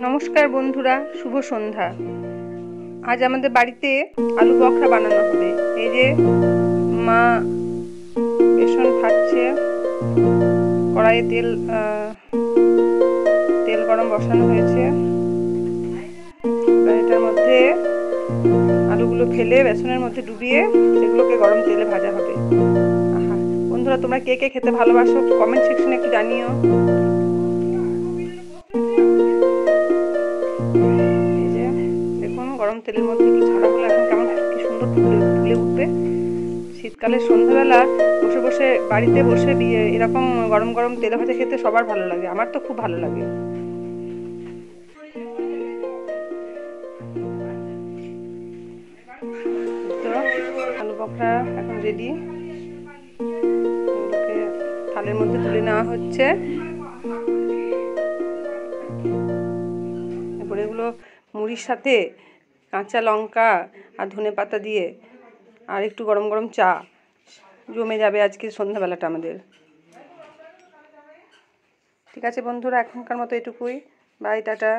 নমস্কার বন্ধুরা, শুভ সন্ধ্যা। আজ আমাদের বাড়িতে আলু বখরা বানানো হবে। এই যে মা বেসন ফাটছে, কড়াইয়ে তেল গরম বসানো হয়েছে। এটার মধ্যে আলুগুলো ফেলে বেসনের মধ্যে ডুবিয়ে সেগুলোকে গরম তেলে ভাজা হবে। আহা বন্ধুরা, তোমরা কে কে খেতে ভালোবাসো কমেন্ট সেকশনে একটু জানিও। এই যে দেখুন, গরম তেলের মধ্যে একটু ছাড়া হলে এখন কেমন কি সুন্দর ফুলে উঠবে। শীতকালের সন্ধ্যাবেলা বসে বসে বাড়িতে বসে এরকম গরম গরম তেলে ভাজা খেতে সবার ভালো লাগে, আমার তো খুব ভালো লাগে। তো আলু বখরা এখন রেডি, এগুলোকে থালের মধ্যে তুলে নেওয়া হচ্ছে। এরপরে এগুলো মুড়ির সাথে কাঁচা লঙ্কা আর ধনেপাতা দিয়ে আর একটু গরম গরম চা জমে যাবে আজকে সন্ধ্যাবেলাটা আমাদের। ঠিক আছে বন্ধুরা, এখনকার মতো এটুকুই। Bye, tata.